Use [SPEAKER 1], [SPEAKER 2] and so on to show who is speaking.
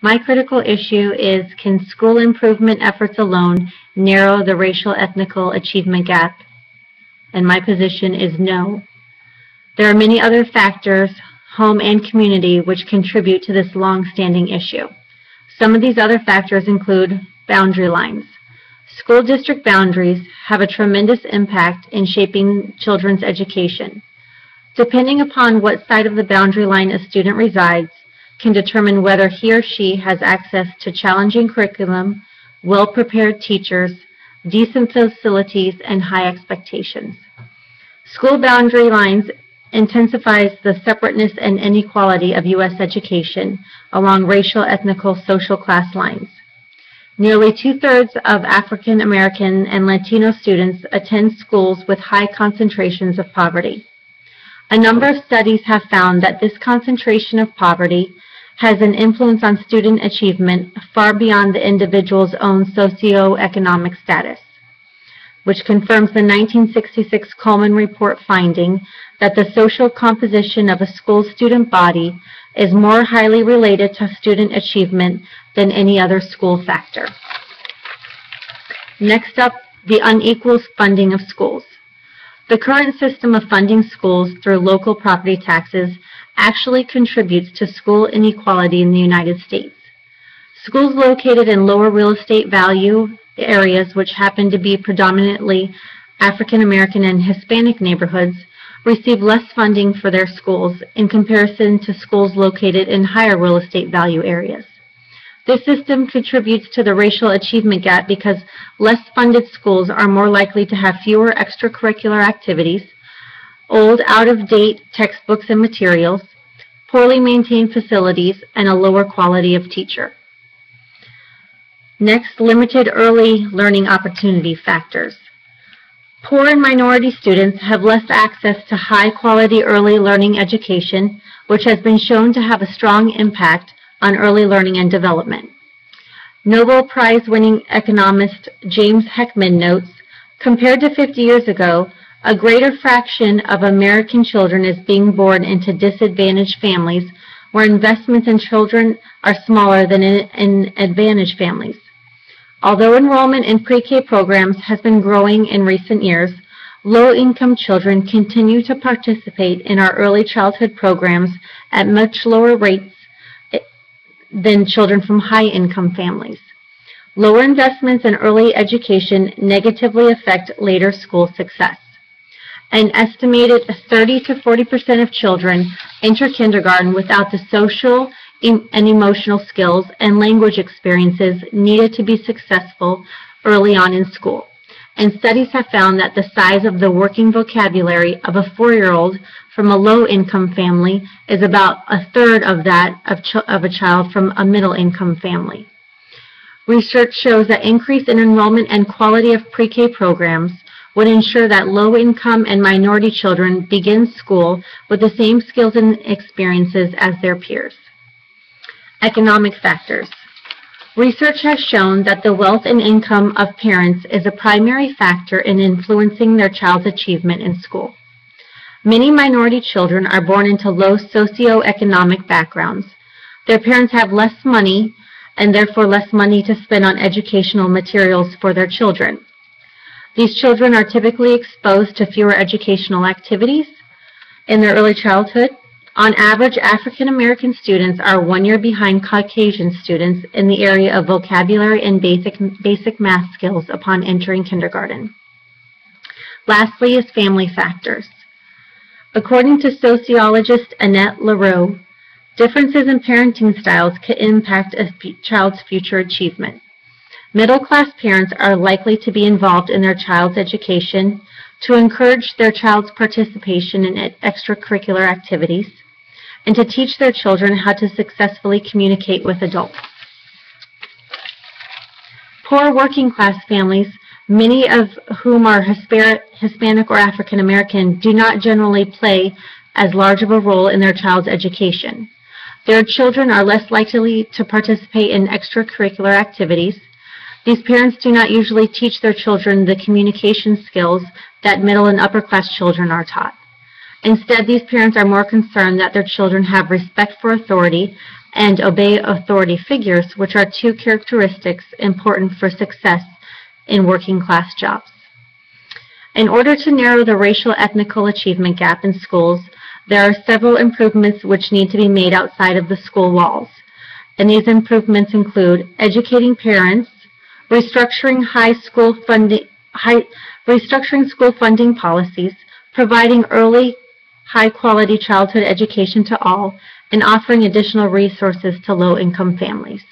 [SPEAKER 1] My critical issue is, can school improvement efforts alone narrow the racial ethnical achievement gap? And my position is no. There are many other factors, home and community, which contribute to this long-standing issue. Some of these other factors include boundary lines. School district boundaries have a tremendous impact in shaping children's education. Depending upon what side of the boundary line a student resides, can determine whether he or she has access to challenging curriculum, well-prepared teachers, decent facilities, and high expectations. School boundary lines intensifies the separateness and inequality of U.S. education along racial, ethnical, social class lines. Nearly 2/3 of African American and Latino students attend schools with high concentrations of poverty. A number of studies have found that this concentration of poverty has an influence on student achievement far beyond the individual's own socioeconomic status, which confirms the 1966 Coleman Report finding that the social composition of a school student body is more highly related to student achievement than any other school factor. Next up, the unequal funding of schools. The current system of funding schools through local property taxes actually contributes to school inequality in the United States. Schools located in lower real estate value areas, which happen to be predominantly African American and Hispanic neighborhoods, receive less funding for their schools in comparison to schools located in higher real estate value areas. This system contributes to the racial achievement gap because less funded schools are more likely to have fewer extracurricular activities, old, out-of-date textbooks and materials, poorly maintained facilities, and a lower quality of teacher. Next, limited early learning opportunity factors. Poor and minority students have less access to high-quality early learning education, which has been shown to have a strong impact on early learning and development. Nobel Prize-winning economist James Heckman notes, compared to 50 years ago, a greater fraction of American children is being born into disadvantaged families where investments in children are smaller than in advantaged families. Although enrollment in pre-K programs has been growing in recent years, low-income children continue to participate in our early childhood programs at much lower rates than children from high-income families. Lower investments in early education negatively affect later school success. An estimated 30 to 40% of children enter kindergarten without the social and emotional skills and language experiences needed to be successful early on in school. And studies have found that the size of the working vocabulary of a 4-year-old from a low-income family is about 1/3 of that of a child from a middle-income family. Research shows that increase in enrollment and quality of pre-K programs would ensure that low-income and minority children begin school with the same skills and experiences as their peers. Economic factors. Research has shown that the wealth and income of parents is a primary factor in influencing their child's achievement in school. Many minority children are born into low socioeconomic backgrounds. Their parents have less money and therefore less money to spend on educational materials for their children. These children are typically exposed to fewer educational activities in their early childhood. On average, African American students are 1 year behind Caucasian students in the area of vocabulary and basic math skills upon entering kindergarten. Lastly is family factors. According to sociologist Annette LaRue, differences in parenting styles can impact a child's future achievement. Middle-class parents are likely to be involved in their child's education to encourage their child's participation in extracurricular activities and to teach their children how to successfully communicate with adults. Poor working-class families, many of whom are Hispanic or African American, do not generally play as large of a role in their child's education. Their children are less likely to participate in extracurricular activities. These parents do not usually teach their children the communication skills that middle and upper class children are taught. Instead, these parents are more concerned that their children have respect for authority and obey authority figures, which are two characteristics important for success in working-class jobs. In order to narrow the racial ethnical achievement gap in schools, there are several improvements which need to be made outside of the school walls. And these improvements include educating parents, restructuring school funding policies, providing early, high-quality childhood education to all, and offering additional resources to low-income families.